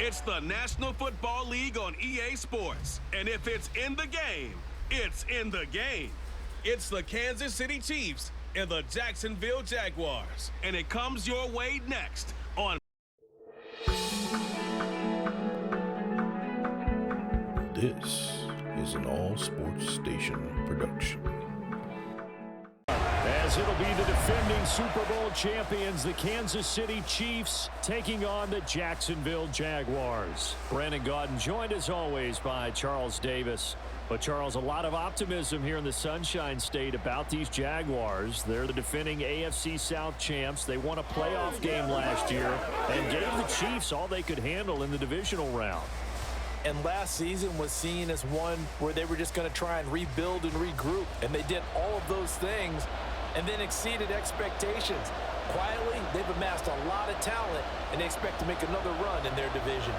It's the National Football League on EA Sports. And if it's in the game, it's in the game. It's the Kansas City Chiefs and the Jacksonville Jaguars. And it comes your way next on This is an all-sports station production. As it'll be the defending Super Bowl champions, the Kansas City Chiefs, taking on the Jacksonville Jaguars. Brandon Gaudin joined as always by Charles Davis. But Charles, a lot of optimism here in the Sunshine State about these Jaguars. They're the defending AFC South champs. They won a playoff game last year and gave the Chiefs all they could handle in the divisional round. And last season was seen as one where they were just going to try and rebuild and regroup. And they did all of those things and then exceeded expectations. Quietly, they've amassed a lot of talent, and they expect to make another run in their division.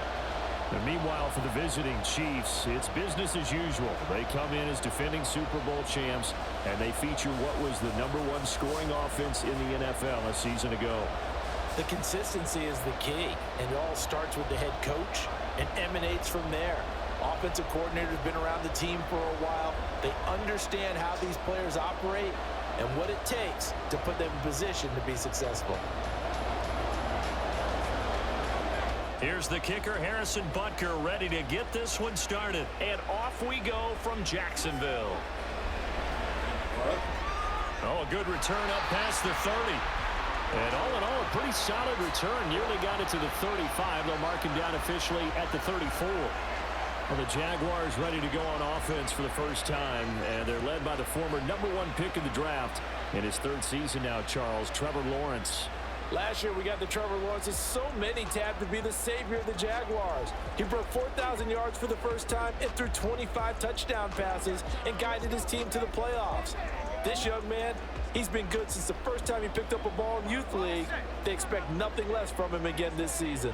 And meanwhile, for the visiting Chiefs, it's business as usual. They come in as defending Super Bowl champs, and they feature what was the #1 scoring offense in the NFL a season ago. The consistency is the key, and it all starts with the head coach and emanates from there. Offensive coordinator's been around the team for a while. They understand how these players operate and what it takes to put them in position to be successful. Here's the kicker, Harrison Butker, ready to get this one started. And off we go from Jacksonville. Oh, a good return up past the 30. And all in all, a pretty solid return. Nearly got it to the 35. They'll mark him down officially at the 34. Well, the Jaguars ready to go on offense for the first time, and they're led by the former #1 pick in the draft in his 3rd season now, Charles, Trevor Lawrence. Last year, we got the Trevor Lawrences. So many tabbed to be the savior of the Jaguars. He broke 4,000 yards for the first time and threw 25 touchdown passes and guided his team to the playoffs. This young man, he's been good since the first time he picked up a ball in Youth League. They expect nothing less from him again this season.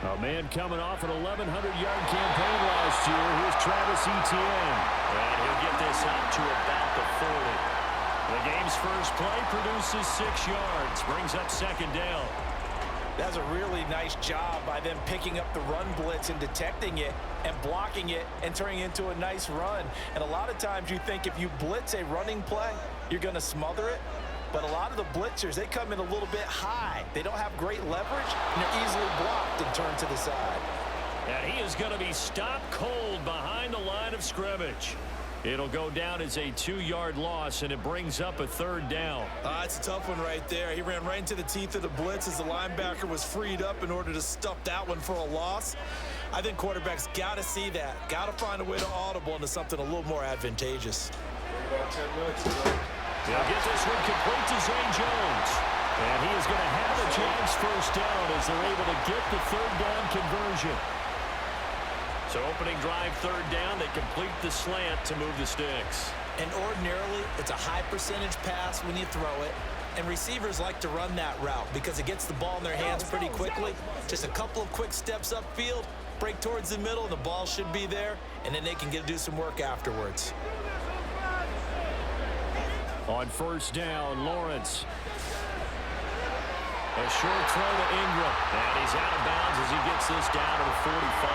A man coming off an 1,100-yard campaign last year. Here's Travis Etienne. And he'll get this out to about the 40. The game's first play produces 6 yards. Brings up 2nd down. That's a really nice job by them picking up the run blitz and detecting it and blocking it and turning it into a nice run. And a lot of times you think if you blitz a running play, you're going to smother it. But a lot of the blitzers, they come in a little bit high. They don't have great leverage, and they're easily blocked and turned to the side. And he is going to be stopped cold behind the line of scrimmage. It'll go down as a 2-yard loss, and it brings up a 3rd down. It's a tough one right there. He ran right into the teeth of the blitz as the linebacker was freed up in order to stuff that one for a loss. I think quarterbacks got to see that. Got to find a way to audible into something a little more advantageous. About 10 minutes. They'll get this one complete to Zane Jones. And he is going to have a chance first down as they're able to get the 3rd down conversion. So opening drive 3rd down, they complete the slant to move the sticks. And ordinarily, it's a high percentage pass when you throw it. And receivers like to run that route because it gets the ball in their hands pretty quickly. Just a couple of quick steps upfield, break towards the middle, the ball should be there, and then they can do some work afterwards. On 1st down, Lawrence. A short throw to Ingram. And he's out of bounds as he gets this down to the 45.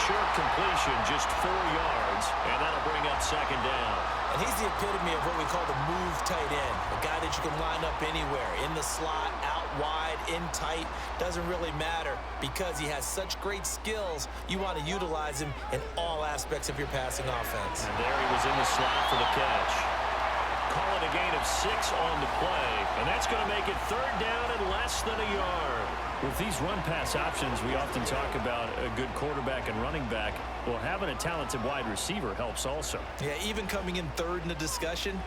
Short completion, just 4 yards, and that'll bring up 2nd down. And he's the epitome of what we call the move tight end, a guy that you can line up anywhere, in the slot, out wide, in tight, doesn't really matter because he has such great skills. You want to utilize him in all aspects of your passing offense. And there he was in the slot for the catch. Call it a gain of 6 on the play, and that's going to make it 3rd down and less than a yard. With these run-pass options, we often talk about a good quarterback and running back. Well, having a talented wide receiver helps also. Yeah, even coming in 3rd in the discussion,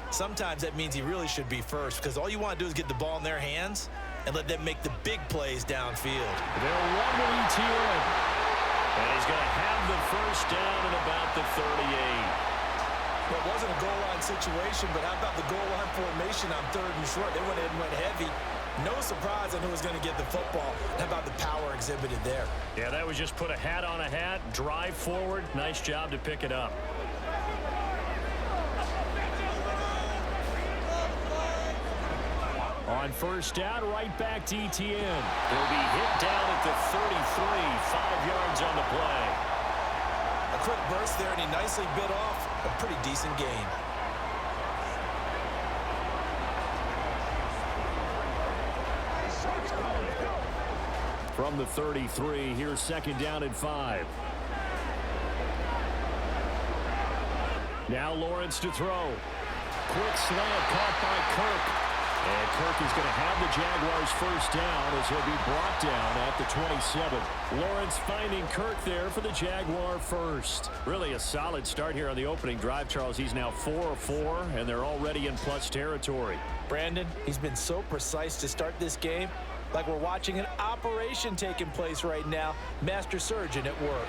sometimes that means he really should be first because all you want to do is get the ball in their hands and let them make the big plays downfield. They'll run to Etienne. And he's going to have the first down at about the 38. Well, it wasn't a goal line situation, but how about the goal line formation on 3rd and short? They went ahead and went heavy. No surprise on who was going to get the football. How about the power exhibited there? Yeah, that was just put a hat on a hat, drive forward. Nice job to pick it up. On first down, right back to Etienne. He'll be hit down at the 33, 5 yards on the play. A quick burst there, and he nicely bit off a pretty decent gain. From the 33, here's second down and 5. Now Lawrence to throw. Quick slant caught by Kirk. And Kirk is going to have the Jaguars first down as he'll be brought down at the 27. Lawrence finding Kirk there for the Jaguar first. Really a solid start here on the opening drive, Charles. He's now 4 of 4, and they're already in plus territory. Brandon, he's been so precise to start this game. Like we're watching an operation taking place right now. Master surgeon at work.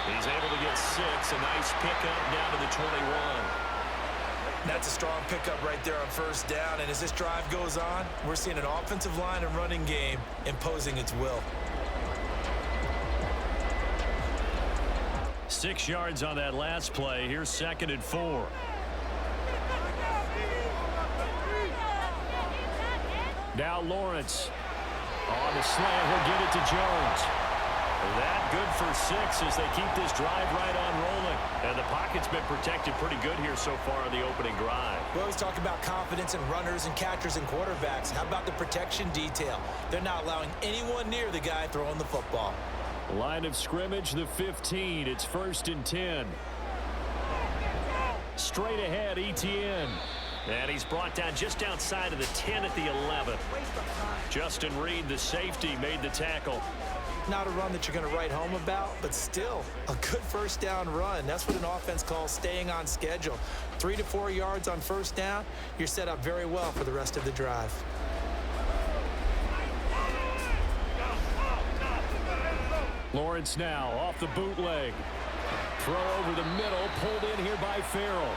He's able to get 6. A nice pickup down to the 21. That's a strong pickup right there on first down. And as this drive goes on, we're seeing an offensive line and running game imposing its will. 6 yards on that last play. Here's second and 4. Now Lawrence on the slant. He'll give it to Jones. That good for 6 as they keep this drive right on rolling. And the pocket's been protected pretty good here so far on the opening drive. We always talk about confidence in runners and catchers and quarterbacks. How about the protection detail? They're not allowing anyone near the guy throwing the football. Line of scrimmage, the 15. It's first and 10. Straight ahead, Etienne. And he's brought down just outside of the 10 at the 11. Justin Reed, the safety, made the tackle. Not a run that you're going to write home about, but still a good first down run. That's what an offense calls staying on schedule. 3 to 4 yards on first down, you're set up very well for the rest of the drive. Lawrence now off the bootleg. Throw over the middle, pulled in here by Farrell.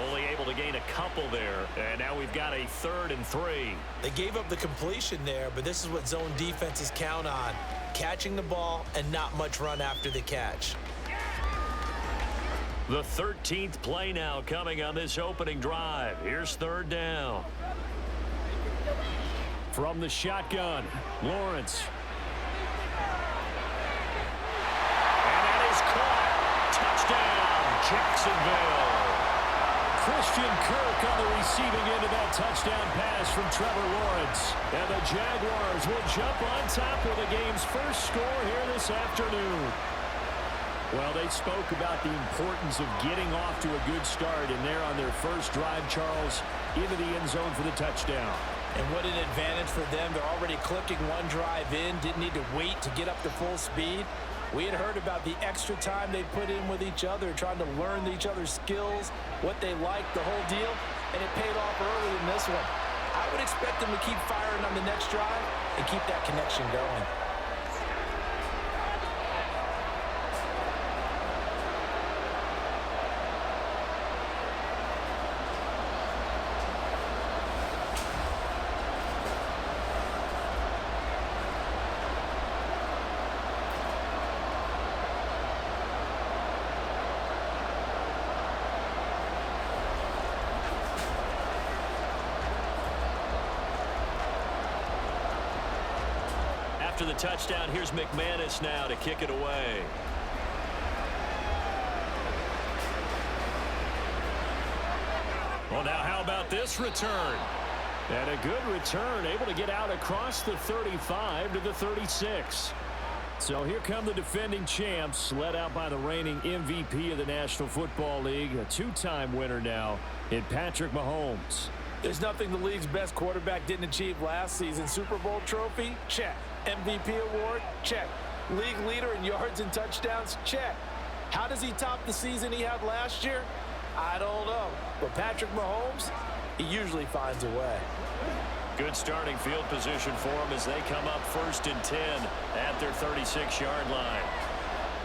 Only able to gain a couple there, and now we've got a 3rd and 3. They gave up the completion there, but this is what zone defenses count on. Catching the ball and not much run after the catch. The 13th play now coming on this opening drive. Here's 3rd down. From the shotgun, Lawrence. And that is caught. Touchdown, Jacksonville. Christian Kirk on the receiving end of that touchdown pass from Trevor Lawrence. And the Jaguars will jump on top with the game's first score here this afternoon. Well, they spoke about the importance of getting off to a good start, and they're on their first drive, Charles, into the end zone for the touchdown. And what an advantage for them. They're already clicking one drive in, didn't need to wait to get up to full speed. We had heard about the extra time they put in with each other, trying to learn each other's skills, what they liked, the whole deal, and it paid off early in this one. I would expect them to keep firing on the next drive and keep that connection going. After the touchdown, here's McManus now to kick it away. Well, now how about this return? And a good return, able to get out across the 35 to the 36. So here come the defending champs, led out by the reigning MVP of the National Football League, a 2-time winner now in Patrick Mahomes. There's nothing the league's best quarterback didn't achieve last season. Super Bowl trophy? Check. MVP award? Check. League leader in yards and touchdowns? Check. How does he top the season he had last year? I don't know. But Patrick Mahomes, he usually finds a way. Good starting field position for him as they come up 1st and 10 at their 36-yard line.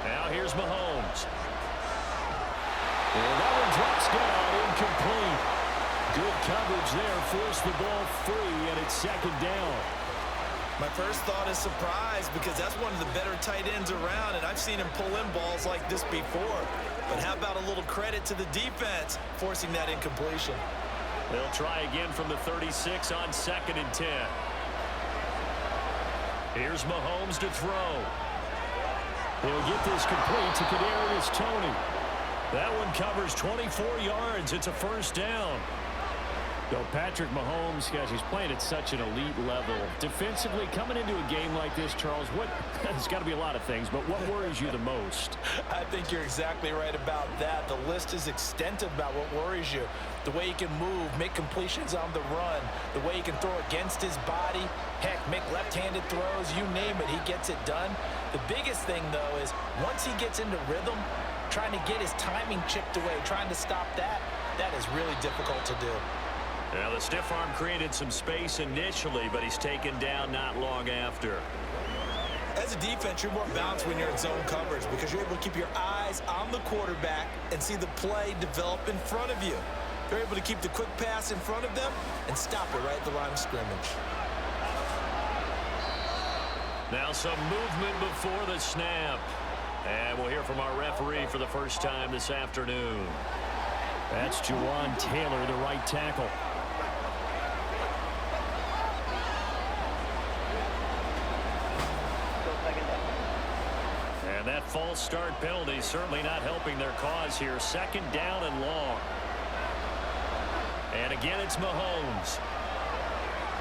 Now here's Mahomes. And that one drops down, incomplete. Good coverage there, forced the ball free, and it's 2nd down. My first thought is surprise because that's one of the better tight ends around, and I've seen him pull in balls like this before. But how about a little credit to the defense forcing that incompletion? They'll try again from the 36 on 2nd and 10. Here's Mahomes to throw. He'll get this complete to Kadarius Toney. That one covers 24 yards. It's a first down. So Patrick Mahomes, gosh, he's playing at such an elite level. Defensively, coming into a game like this, Charles, there's got to be a lot of things, but what worries you the most? I think you're exactly right about that. The list is extensive about what worries you. The way he can move, make completions on the run, the way he can throw against his body, heck, make left-handed throws, you name it, he gets it done. The biggest thing, though, is once he gets into rhythm, trying to get his timing chipped away, trying to stop that is really difficult to do. Now, the stiff arm created some space initially, but he's taken down not long after. As a defense, you're more balanced when you're in zone coverage because you're able to keep your eyes on the quarterback and see the play develop in front of you. They're able to keep the quick pass in front of them and stop it right at the line of scrimmage. Now some movement before the snap. And we'll hear from our referee for the first time this afternoon. That's Juwan Taylor, the right tackle. And that false start penalty certainly not helping their cause here. 2nd down and long. And again, it's Mahomes.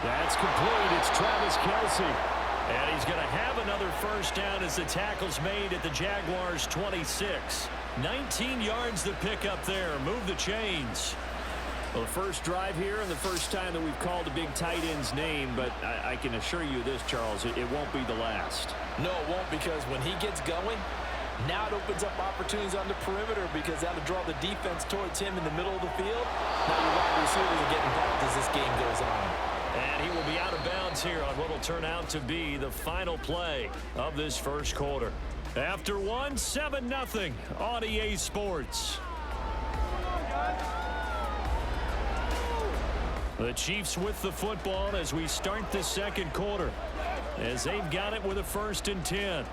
That's complete. It's Travis Kelce. And he's going to have another first down as the tackle's made at the Jaguars' 26. 19 yards to pick up there. Move the chains. Well, the first drive here and the first time that we've called a big tight end's name, but I can assure you this, Charles, it won't be the last. No, it won't, because when he gets going, now it opens up opportunities on the perimeter because that'll draw the defense towards him in the middle of the field. Now your wide receivers are getting involved as this game goes on. And he will be out of bounds here on what will turn out to be the final play of this first quarter. After 7-0 on EA Sports. The Chiefs with the football as we start the second quarter, as they've got it with a 1st and 10.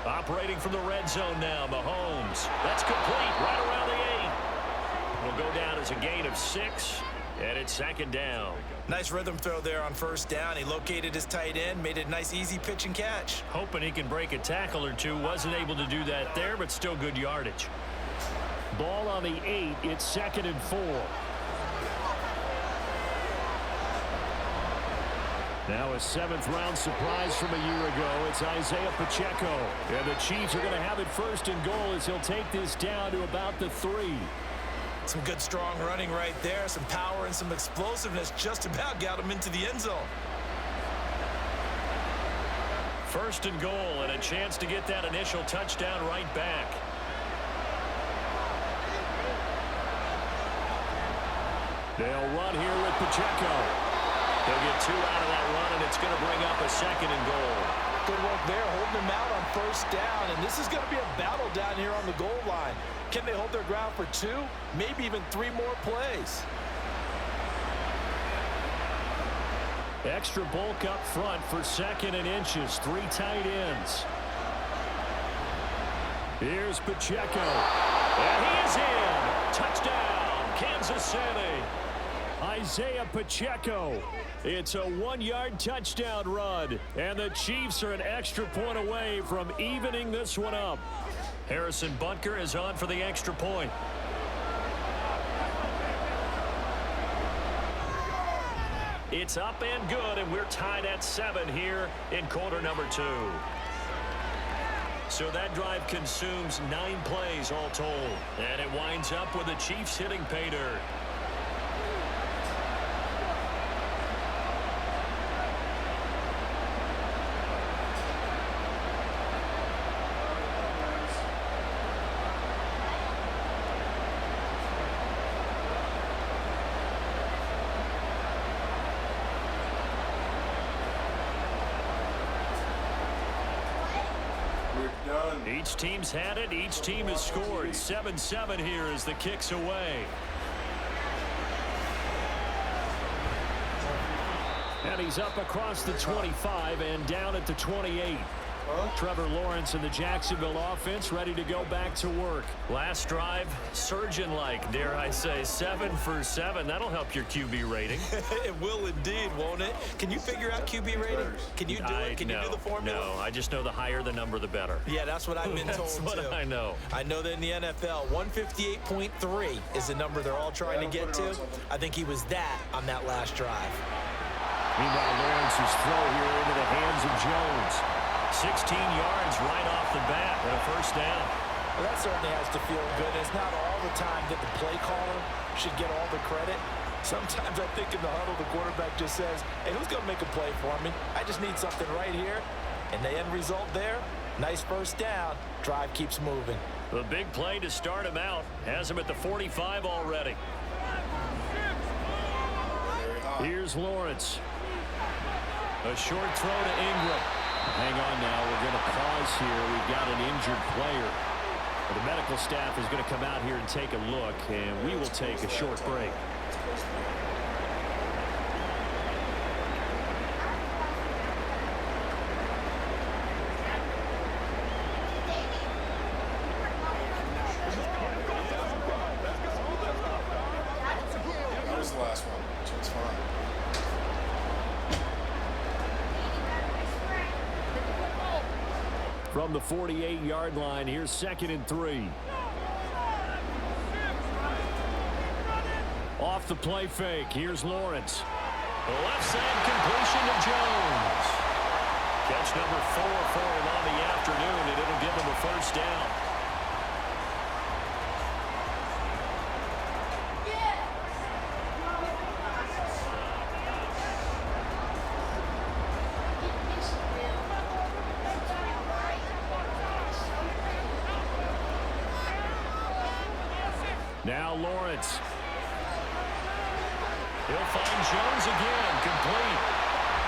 Operating from the red zone now, Mahomes. That's complete right around the 8. Will go down as a gain of 6, and it's 2nd down. Nice rhythm throw there on 1st down. He located his tight end, made it a nice easy pitch and catch. Hoping he can break a tackle or two. Wasn't able to do that there, but still good yardage. Ball on the 8. It's 2nd and 4. Now a 7th-round surprise from a year ago. It's Isaiah Pacheco. And the Chiefs are going to have it 1st and goal as he'll take this down to about the 3. Some good, strong running right there. Some power and some explosiveness just about got him into the end zone. 1st and goal and a chance to get that initial touchdown right back. They'll run here with Pacheco. They'll get 2 out of that run, and it's going to bring up a 2nd and goal. Good work there, holding him out on 1st down. And this is going to be a battle down here on the goal line. Can they hold their ground for 2, maybe even 3 more plays? Extra bulk up front for 2nd and inches. 3 tight ends. Here's Pacheco. And he is in. Touchdown, Kansas City. Isaiah Pacheco. It's a 1-yard touchdown run, and the Chiefs are an extra point away from evening this one up. Harrison Butker is on for the extra point. It's up and good, and we're tied at 7 here in quarter number 2. So that drive consumes 9 plays all told, and it winds up with the Chiefs hitting pay dirt. Each team's had it. Each team has scored. 7-7 here as the kick's away. And he's up across the 25 and down at the 28. Trevor Lawrence and the Jacksonville offense ready to go back to work. Last drive, surgeon-like, dare I say, 7 for 7. That'll help your QB rating. It will indeed, won't it? Can you figure out QB rating? Can you do it? Can you do the formula? No, I just know the higher the number, the better. Yeah, that's what I've been told, That's what too. I know. I know that in the NFL, 158.3 is the number they're all trying to get to. I think he was that on that last drive. Meanwhile, Lawrence's throw here into the hands of Jones. 16 yards right off the bat and a first down. Well, that certainly has to feel good. It's not all the time that the play caller should get all the credit. Sometimes I think in the huddle, the quarterback just says, hey, who's going to make a play for me? I just need something right here. And the end result there, nice first down. Drive keeps moving. The big play to start him out has him at the 45 already. Here's Lawrence. A short throw to Ingram. Hang on now. We're going to pause here. We've got an injured player. The medical staff is going to come out here and take a look, and we will take a short break. That was the last one, so it's fine. From the 48-yard line, here's 2nd and 3. Off the play fake, here's Lawrence. The left side completion to Jones. Catch number 4 for him on the afternoon, and it'll give him a first down. Now Lawrence. He'll find Jones again, complete.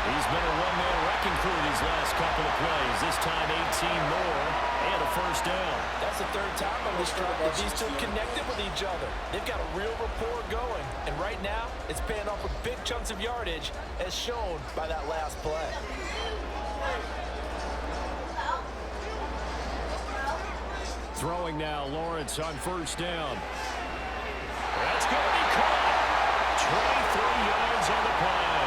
He's been a one-man wrecking crew these last couple of plays. This time 18 more and a first down. That's the third time on this drive that these two connected with each other. They've got a real rapport going. And right now, it's paying off with big chunks of yardage as shown by that last play. Throwing now, Lawrence on first down. That's going to be caught. 23 yards on the play.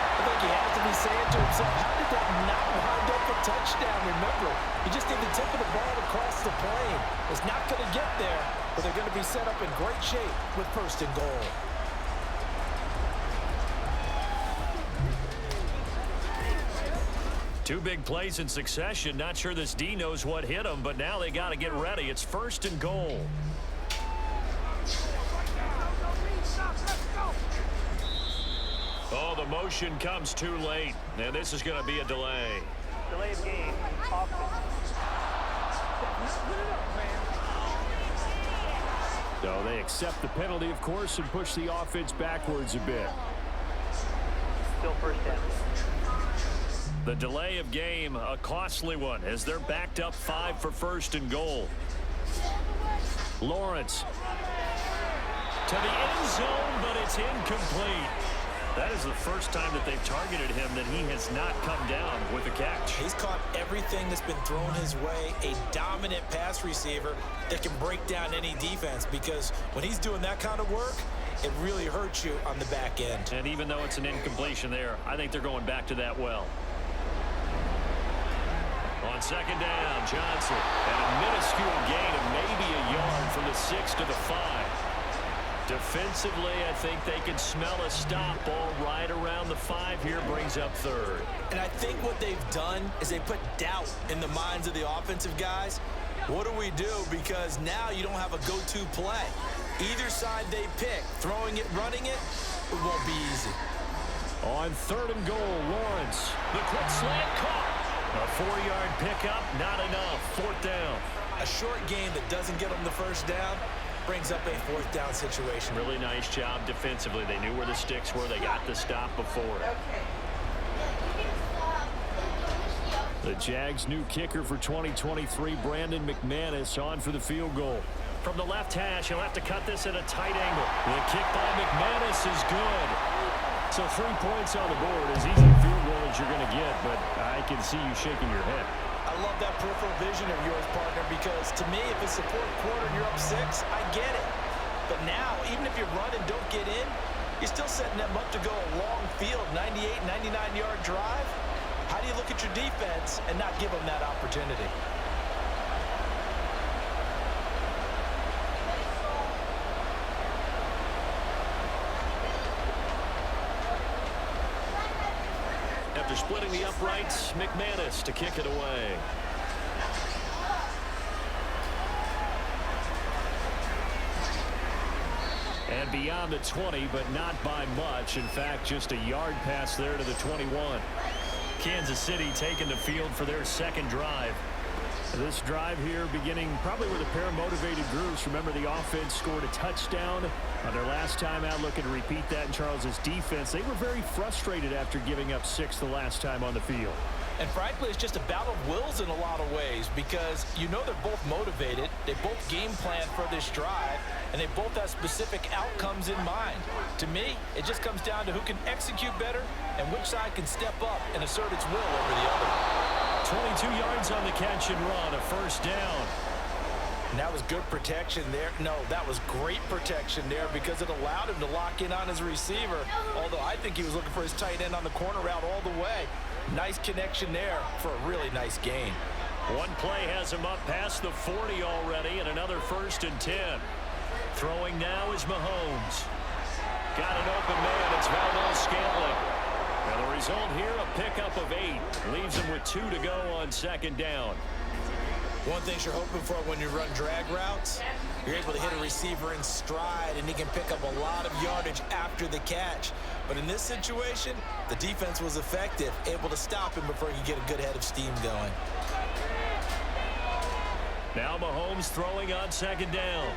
I think he has to be saying to himself, how did that not wind up a touchdown? Remember, you just need the tip of the ball across the plane. It's not going to get there, but they're going to be set up in great shape with 1st and goal. Two big plays in succession. Not sure this D knows what hit him, but now they got to get ready. It's 1st and goal. Oh, the motion comes too late. And this is going to be a delay. Delay of game. So they accept the penalty, of course, and push the offense backwards a bit. Still first down. The delay of game, a costly one, as they're backed up 5 for 1st and goal. Lawrence. To the end zone, but it's incomplete. That is the first time that they've targeted him that he has not come down with a catch. He's caught everything that's been thrown his way, a dominant pass receiver that can break down any defense, because when he's doing that kind of work, it really hurts you on the back end. And even though it's an incompletion there, I think they're going back to that well. On 2nd down, Johnson, and a minuscule gain of maybe a yard from the 6 to the 5. Defensively, I think they can smell a stop ball right around the 5 here, brings up 3rd. And I think what they've done is they put doubt in the minds of the offensive guys. What do we do? Because now you don't have a go-to play. Either side they pick, throwing it, running it, it won't be easy. On 3rd and goal, Lawrence. The quick slant caught. A 4-yard pickup, not enough. 4th down. A short game that doesn't get them the first down brings up a 4th down situation. Really nice job defensively. They knew where the sticks were. They got the stop before. The Jags' new kicker for 2023, Brandon McManus, on for the field goal. From the left hash, he'll have to cut this at a tight angle. The kick by McManus is good. So 3 points on the board, as easy a field goal as you're going to get, but I can see you shaking your head. I love that peripheral vision of yours, partner, because to me, if it's the fourth quarter and you're up 6, I get it. But now, even if you run and don't get in, you're still setting them up to go a long field, 98, 99-yard drive. How do you look at your defense and not give them that opportunity? After splitting the uprights, McManus to kick it away. And beyond the 20, but not by much. In fact, just a yard pass there to the 21. Kansas City taking the field for their second drive. This drive here beginning probably with a pair of motivated groups. Remember, the offense scored a touchdown on their last time out. Looking to repeat that in Charles's defense. They were very frustrated after giving up 6 the last time on the field. And frankly, it's just a battle of wills in a lot of ways, because you know they're both motivated, they both game plan for this drive, and they both have specific outcomes in mind. To me, it just comes down to who can execute better and which side can step up and assert its will over the other. 22 yards on the catch and run, a first down. And that was good protection there. No, that was great protection there, because it allowed him to lock in on his receiver, although I think he was looking for his tight end on the corner route all the way. Nice connection there for a really nice gain. One play has him up past the 40 already, and another 1st and 10. Throwing now is Mahomes. Got an open man. It's Valdez-Scantling. Now the result here, a pickup of 8. Leaves him with 2 to go on 2nd down. One thing you're hoping for when you run drag routes, you're able to hit a receiver in stride, and he can pick up a lot of yardage after the catch. But in this situation, the defense was effective, able to stop him before he could get a good head of steam going. Now Mahomes throwing on 2nd down.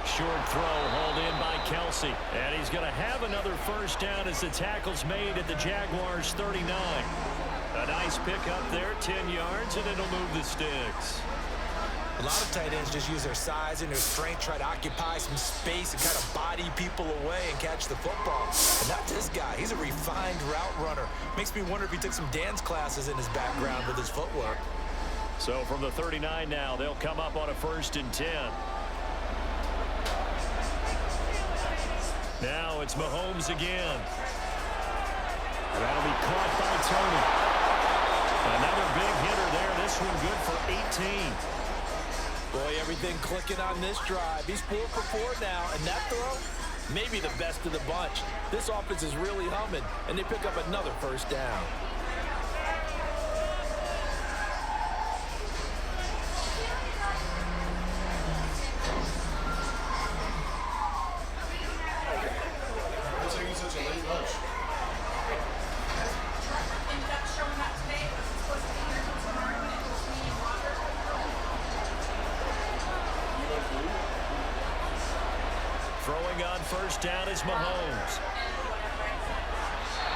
Short throw hauled in by Kelsey. And he's going to have another first down as the tackle's made at the Jaguars 39. A nice pickup there, 10 yards, and it'll move the sticks. A lot of tight ends just use their size and their strength, try to occupy some space and kind of body people away and catch the football. And not this guy. He's a refined route runner. Makes me wonder if he took some dance classes in his background with his footwork. So from the 39 now, they'll come up on a 1st and 10. Now it's Mahomes again. And that'll be caught by Tony. Another big hitter there. This one good for 18. Boy, everything clicking on this drive. He's 4 for 4 now, and that throw, maybe the best of the bunch. This offense is really humming, and they pick up another first down. What's taking such a late lunch? Throwing on 1st down is Mahomes.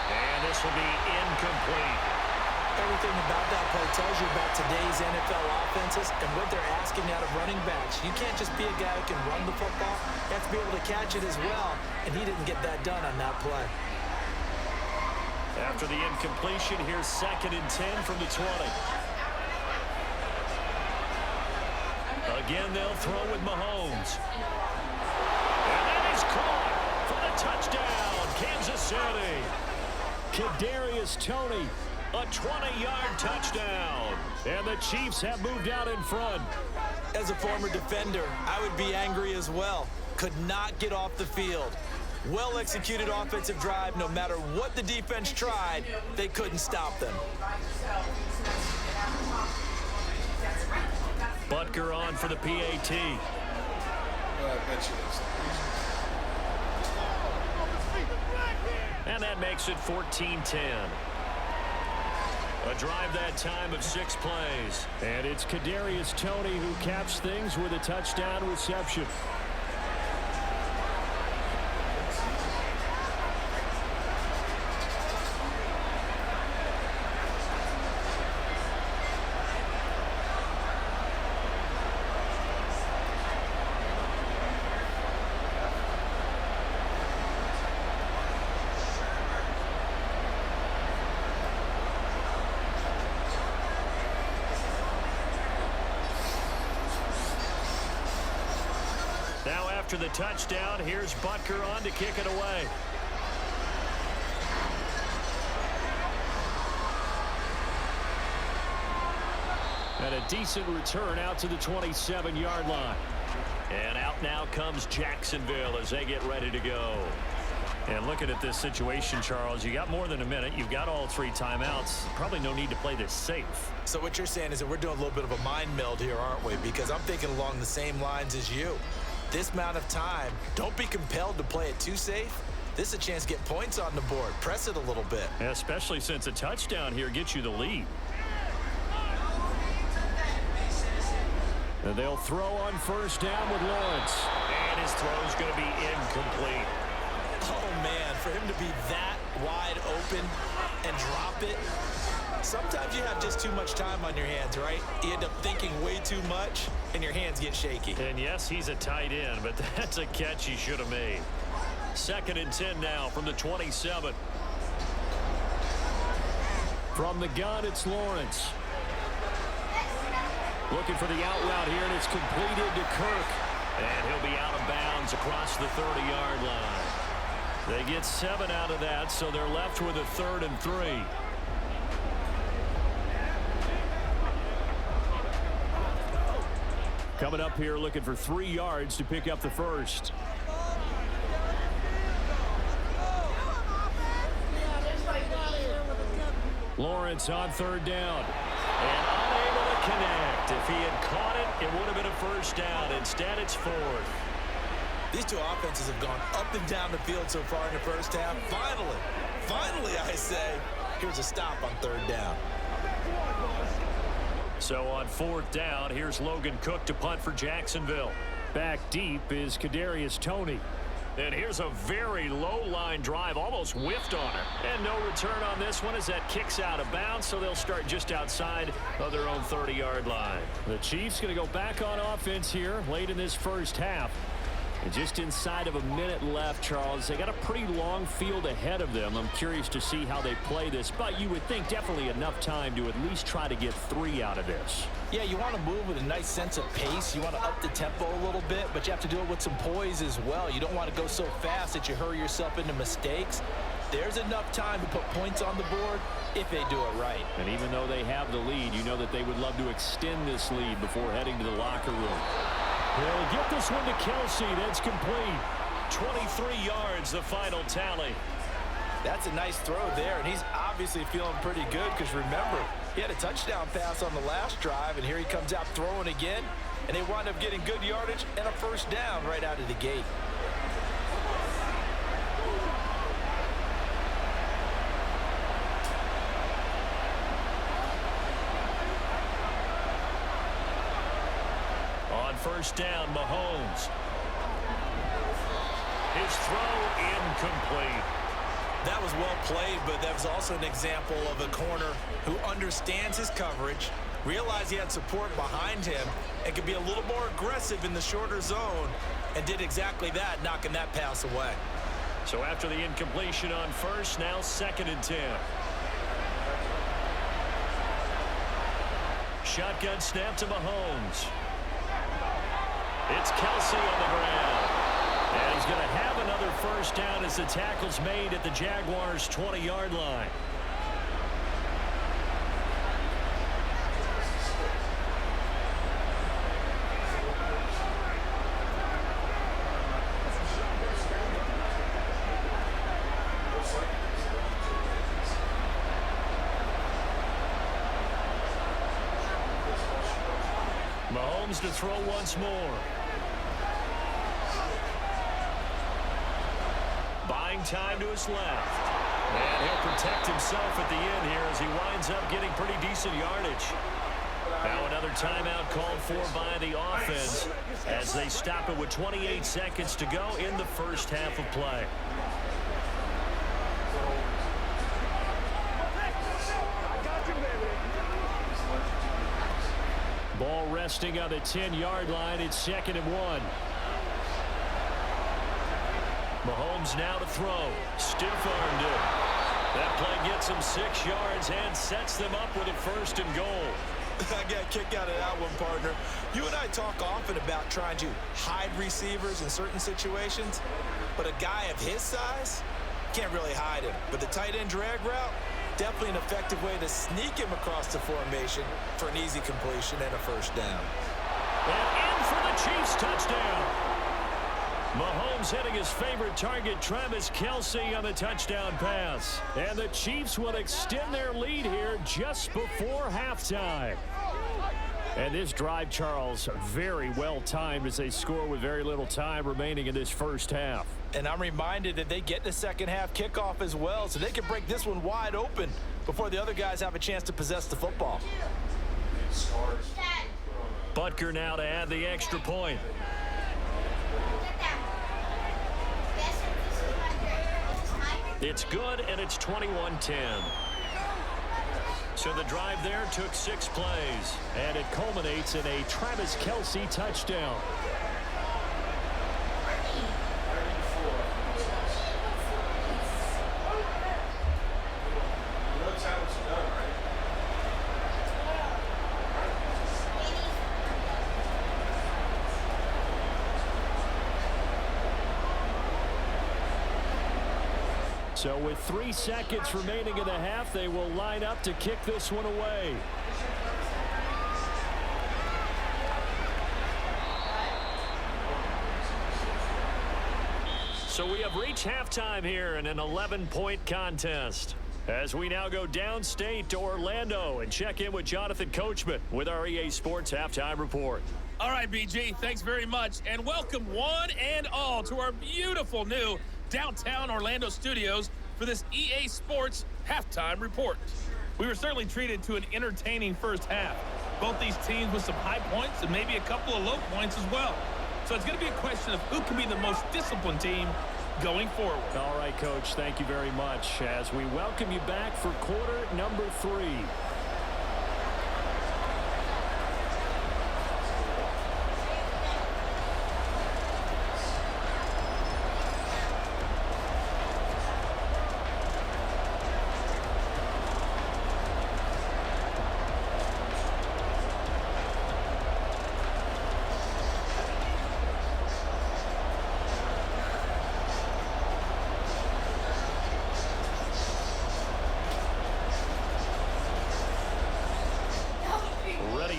And this will be incomplete. Everything about that play tells you about today's NFL offenses and what they're asking out of running backs. You can't just be a guy who can run the football. You have to be able to catch it as well, and he didn't get that done on that play. After the incompletion, here's 2nd and 10 from the 20. Again, they'll throw with Mahomes. And that is caught for the touchdown, Kansas City. Kadarius Toney, a 20-yard touchdown. And the Chiefs have moved out in front. As a former defender, I would be angry as well. Could not get off the field. Well-executed offensive drive. No matter what the defense tried, they couldn't stop them. Butker on for the PAT. I bet you that's And that makes it 14-10. A drive that time of 6 plays. And it's Kadarius Toney who caps things with a touchdown reception. after the touchdown. Here's Butker on to kick it away. And a decent return out to the 27-yard line. And out now comes Jacksonville as they get ready to go. And looking at this situation, Charles, you got more than a minute. You've got all 3 timeouts. Probably no need to play this safe. So what you're saying is that we're doing a little bit of a mind meld here, aren't we? Because I'm thinking along the same lines as you. This amount of time, don't be compelled to play it too safe. This is a chance to get points on the board. Press it a little bit. Yeah, especially since a touchdown here gets you the lead. And they'll throw on first down with Lawrence. And his throw's going to be incomplete. Oh, man, for him to be that wide open and drop it. Sometimes you have just too much time on your hands, right? You end up thinking way too much, and your hands get shaky. And, yes, he's a tight end, but that's a catch he should have made. 2nd and 10 now from the 27. From the gun, it's Lawrence. Looking for the out route here, and it's completed to Kirk. And he'll be out of bounds across the 30-yard line. They get 7 out of that, so they're left with a 3rd and 3. Coming up here looking for 3 yards to pick up the first. Lawrence on 3rd down. And unable to connect. If he had caught it, it would have been a first down. Instead, it's 4th. These two offenses have gone up and down the field so far in the first half. Finally, I say, here's a stop on 3rd down. So on 4th down, here's Logan Cook to punt for Jacksonville. Back deep is Kadarius Toney. And here's a very low line drive, almost whiffed on her. And no return on this one as that kicks out of bounds, so they'll start just outside of their own 30-yard line. The Chiefs going to go back on offense here late in this first half. And just inside of a minute left, Charles. They got a pretty long field ahead of them. I'm curious to see how they play this, but you would think definitely enough time to at least try to get 3 out of this. Yeah, you want to move with a nice sense of pace. You want to up the tempo a little bit, but you have to do it with some poise as well. You don't want to go so fast that you hurry yourself into mistakes. There's enough time to put points on the board if they do it right. And even though they have the lead, you know that they would love to extend this lead before heading to the locker room. They'll get this one to Kelsey. That's complete. 23 yards, the final tally. That's a nice throw there, and he's obviously feeling pretty good because, remember, he had a touchdown pass on the last drive, and here he comes out throwing again, and they wind up getting good yardage and a first down right out of the gate. On first down, Mahomes. His throw incomplete. That was well played, but that was also an example of a corner who understands his coverage, realized he had support behind him, and could be a little more aggressive in the shorter zone, and did exactly that, knocking that pass away. So after the incompletion on first, now 2nd and 10. Shotgun snap to Mahomes. It's Kelsey on the ground. And he's going to have another first down as the tackle's made at the Jaguars' 20-yard line. Mahomes to throw once more. Buying time to his left. And he'll protect himself at the end here as he winds up getting pretty decent yardage. Now another timeout called for by the offense as they stop it with 28 seconds to go in the first half of play. Ball resting on the 10-yard line. It's 2nd and 1. Mahomes now to throw. Stiff-armed it. That play gets him 6 yards and sets them up with a 1st and goal. I got a kick out of that one, partner. You and I talk often about trying to hide receivers in certain situations, but a guy of his size can't really hide him. But the tight end drag route, definitely an effective way to sneak him across the formation for an easy completion and a first down. And in for the Chiefs touchdown. Mahomes hitting his favorite target, Travis Kelce, on the touchdown pass. And the Chiefs will extend their lead here just before halftime. And this drive, Charles, very well timed as they score with very little time remaining in this first half. And I'm reminded that they get the second half kickoff as well, so they can break this one wide open before the other guys have a chance to possess the football. Butker now to add the extra point. It's good, and it's 21-10. So the drive there took 6 plays. And it culminates in a Travis Kelce touchdown. So with 3 seconds remaining in the half, they will line up to kick this one away. So we have reached halftime here in an 11-point contest. As we now go downstate to Orlando and check in with Jonathan Coachman with our EA Sports Halftime Report. All right, BG, thanks very much. And welcome one and all to our beautiful new downtown Orlando studios for this EA Sports Halftime Report. We were certainly treated to an entertaining first half. Both these teams with some high points and maybe a couple of low points as well. So it's going to be a question of who can be the most disciplined team going forward. All right, Coach, thank you very much as we welcome you back for quarter number 3.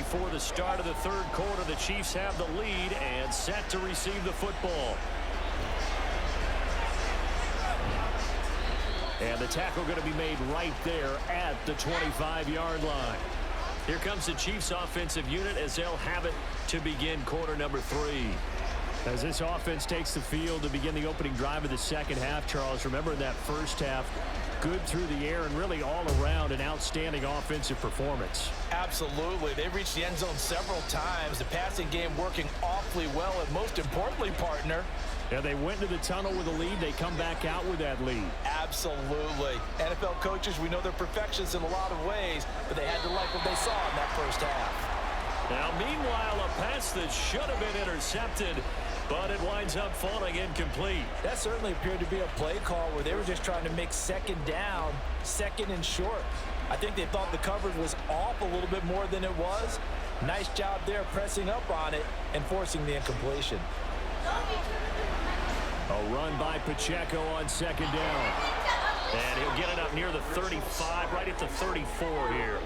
For the start of the third quarter, the Chiefs have the lead and set to receive the football. And the tackle going to be made right there at the 25-yard line. Here comes the Chiefs offensive unit as they'll have it to begin quarter number 3. As this offense takes the field to begin the opening drive of the second half, Charles, remember in that first half, good through the air and really all around an outstanding offensive performance. Absolutely. They reached the end zone several times. The passing game working awfully well, and most importantly, partner, yeah, they went into the tunnel with a lead. They come back out with that lead. Absolutely. NFL coaches, we know they're perfectionists in a lot of ways, but they had to like what they saw in that first half. Now, meanwhile, a pass that should have been intercepted, but it winds up falling incomplete. That certainly appeared to be a play call where they were just trying to make second down, second and short. I think they thought the coverage was off a little bit more than it was. Nice job there pressing up on it and forcing the incompletion. A run by Pacheco on second down. And he'll get it up near the 35, right at the 34 here.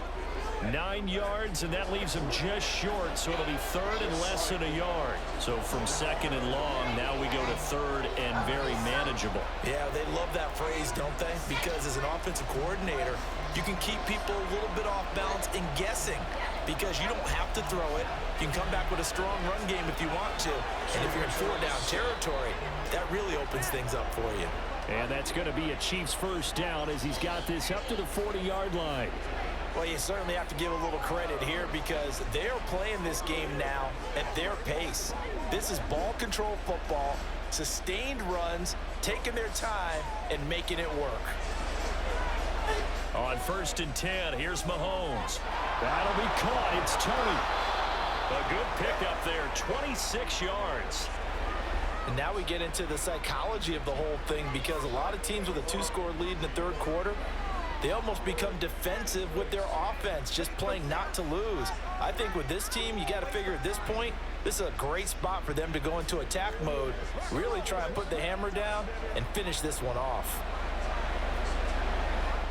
9 yards, and that leaves him just short, so it'll be third and less than a yard. So from second and long, now we go to third and very manageable. Yeah, they love that phrase, don't they? Because as an offensive coordinator, you can keep people a little bit off balance and guessing because you don't have to throw it. You can come back with a strong run game if you want to. And if you're in 4-down territory, that really opens things up for you. And that's going to be a Chiefs first down as he's got this up to the 40-yard line. Well, you certainly have to give a little credit here because they're playing this game now at their pace. This is ball control football, sustained runs, taking their time, and making it work. On 1st and 10, here's Mahomes. That'll be caught. It's Tony. A good pickup there, 26 yards. And now we get into the psychology of the whole thing because a lot of teams with a 2-score lead in the third quarter, they almost become defensive with their offense, just playing not to lose. I think with this team, you got to figure at this point, this is a great spot for them to go into attack mode, really try and put the hammer down and finish this one off.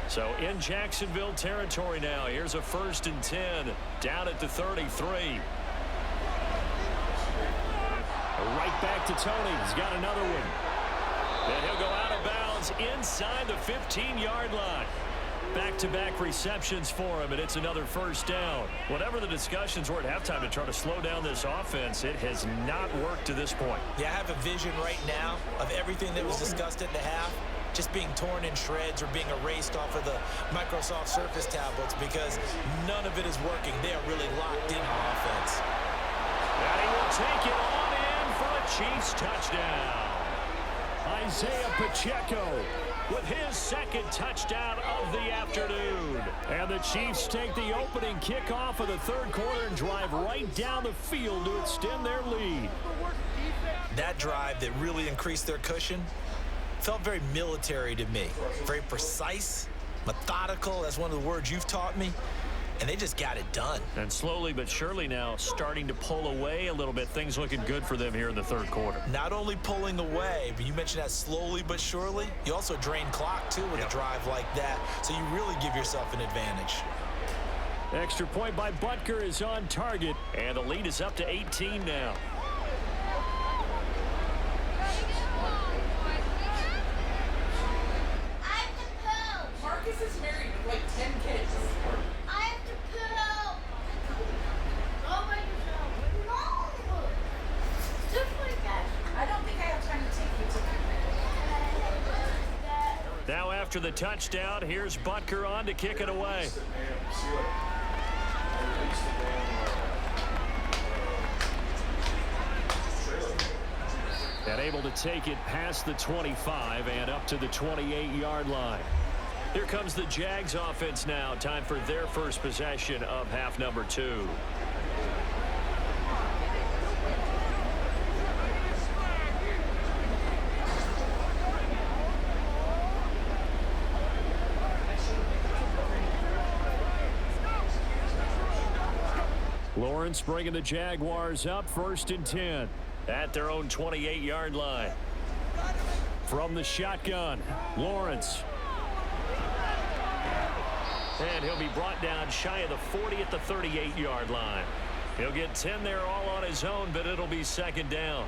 So in Jacksonville territory now, here's a 1st and 10 down at the 33. Right back to Tony. He's got another one. And he'll go out of bounds inside the 15-yard line. Back-to-back receptions for him, and it's another 1st down. Whatever the discussions were at halftime to try to slow down this offense, it has not worked to this point. Yeah, I have a vision right now of everything that was discussed at the half just being torn in shreds or being erased off of the Microsoft Surface tablets because none of it is working. They are really locked in on offense. And he will take it on in for a Chiefs touchdown. Isaiah Pacheco with his 2nd touchdown of the afternoon. And the Chiefs take the opening kickoff of the 3rd quarter and drive right down the field to extend their lead. That drive that really increased their cushion felt very military to me. Very precise, methodical. That's one of the words you've taught me. And they just got it done. And slowly but surely now starting to pull away a little bit. Things looking good for them here in the 3rd quarter. Not only pulling away, but you mentioned that slowly but surely. You also drain clock, too, with a drive like that. So you really give yourself an advantage. Extra point by Butker is on target. And the lead is up to 18 now. Marcus is married with like 10 kids. I have to poop. Go by yourself. No. Just like that. I don't think I have time to take you to Now after the touchdown, here's Butker on to kick it away. And able to take it past the 25 and up to the 28-yard line. Here comes the Jags offense now. Time for their first possession of half number 2. Lawrence bringing the Jaguars up 1st and 10. At their own 28-yard line. From the shotgun, Lawrence. And he'll be brought down shy of the 40 at the 38-yard line. He'll get 10 there all on his own, but it'll be 2nd down.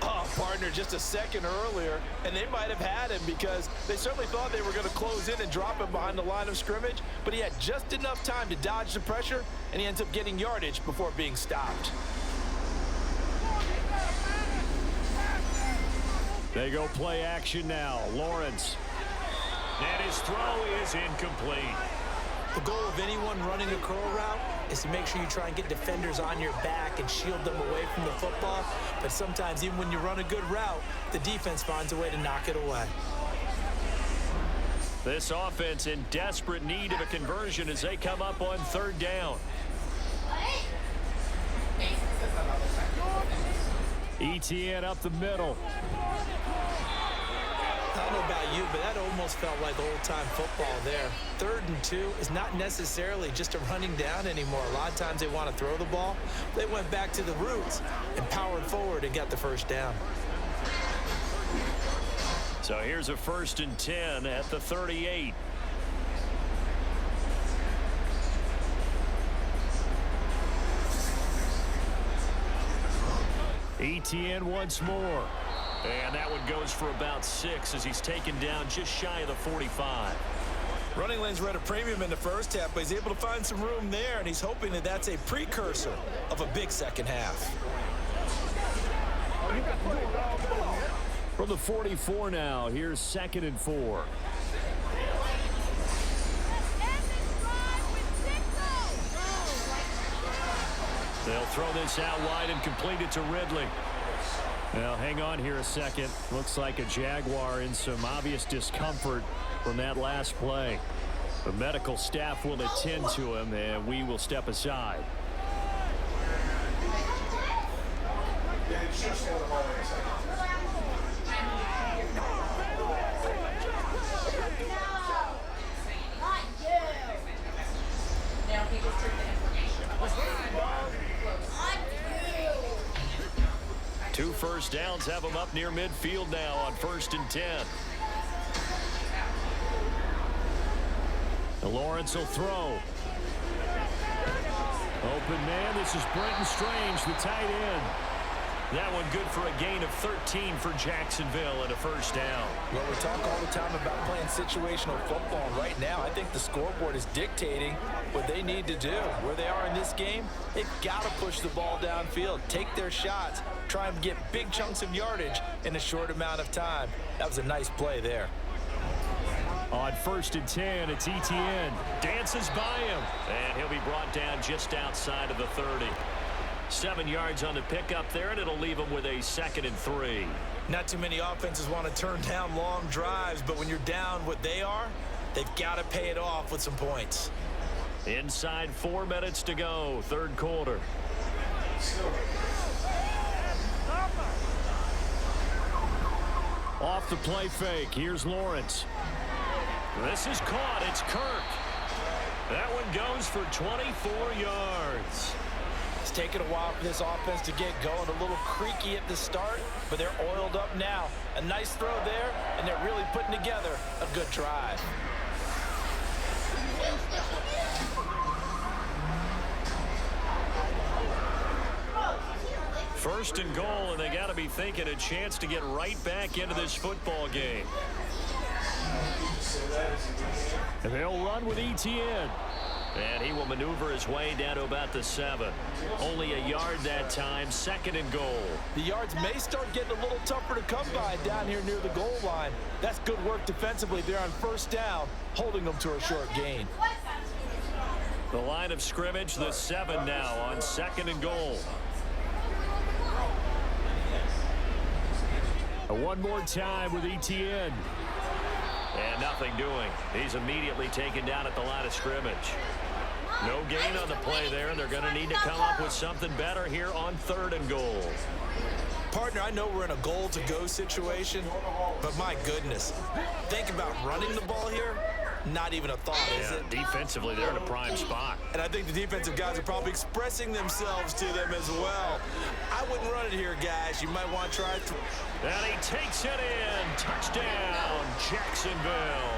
Oh, partner, just a second earlier, and they might have had him because they certainly thought they were going to close in and drop him behind the line of scrimmage, but he had just enough time to dodge the pressure, and he ends up getting yardage before being stopped. They go play action now. Lawrence. And his throw is incomplete. The goal of anyone running a curl route is to make sure you try and get defenders on your back and shield them away from the football. But sometimes even when you run a good route, the defense finds a way to knock it away. This offense in desperate need of a conversion as they come up on 3rd down. ETN up the middle. I don't know about you, but that almost felt like old-time football there. 3rd and 2 is not necessarily just a running down anymore. A lot of times they want to throw the ball. They went back to the roots and powered forward and got the 1st down. So here's a 1st and 10 at the 38. ETN once more. And that one goes for about 6 as he's taken down just shy of the 45. Running lanes were at a premium in the first half, but he's able to find some room there, and he's hoping that that's a precursor of a big second half. From the 44 now, here's 2nd and 4. They'll throw this out wide and complete it to Ridley. Now, hang on here a second. Looks like a Jaguar in some obvious discomfort from that last play. The medical staff will attend to him, and we will step aside. first downs have them up near midfield now on 1st and 10. Lawrence will throw. Open man, this is Brenton Strange, the tight end. That one good for a gain of 13 for Jacksonville and a first down. Well, we talk all the time about playing situational football. Right now, I think the scoreboard is dictating what they need to do. Where they are in this game, they've got to push the ball downfield, take their shots, try and get big chunks of yardage in a short amount of time. That was a nice play there. On 1st and 10, it's Etienne. Dances by him, and he'll be brought down just outside of the 30. 7 yards on the pickup there, and it'll leave him with a 2nd and 3. Not too many offenses want to turn down long drives, but when you're down what they are, they've got to pay it off with some points. Inside 4 minutes to go, 3rd quarter. Off the play fake, here's Lawrence. This is caught. It's Kirk. That one goes for 24 yards. It's taken a while for this offense to get going. A little creaky at the start, but they're oiled up now. A nice throw there, and they're really putting together a good drive. First and goal, and they got to be thinking a chance to get right back into this football game. And they'll run with Etienne. And he will maneuver his way down to about the 7. Only a yard that time, 2nd and goal. The yards may start getting a little tougher to come by down here near the goal line. That's good work defensively there on 1st down, holding them to a short gain. The line of scrimmage, the 7 now on 2nd and goal. One more time with Etienne. And nothing doing. He's immediately taken down at the line of scrimmage. No gain on the play there, and they're going to need to come up with something better here on 3rd and goal. Partner, I know we're in a goal-to-go situation, but my goodness, think about running the ball here. Not even a thought, is it? Defensively, they're in a prime spot. And I think the defensive guys are probably expressing themselves to them as well. I wouldn't run it here, guys. You might want to try it. And he takes it in. Touchdown, Jacksonville.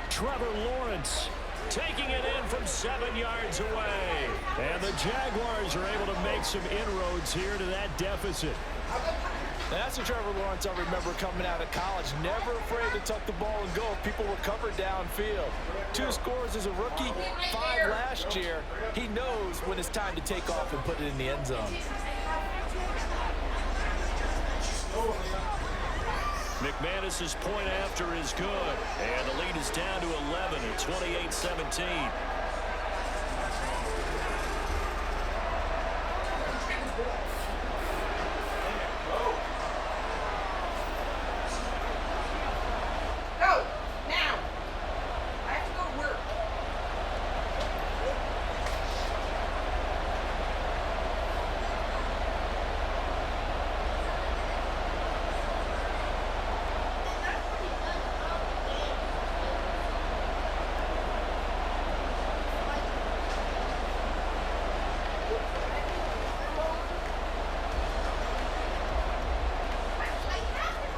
Trevor Lawrence taking it in from 7 yards away. And the Jaguars are able to make some inroads here to that deficit. That's a Trevor Lawrence I remember coming out of college. Never afraid to tuck the ball and go if people were covered downfield. 2 scores as a rookie, 5 last year. He knows when it's time to take off and put it in the end zone. McManus's point after is good. And the lead is down to 11 at 28-17.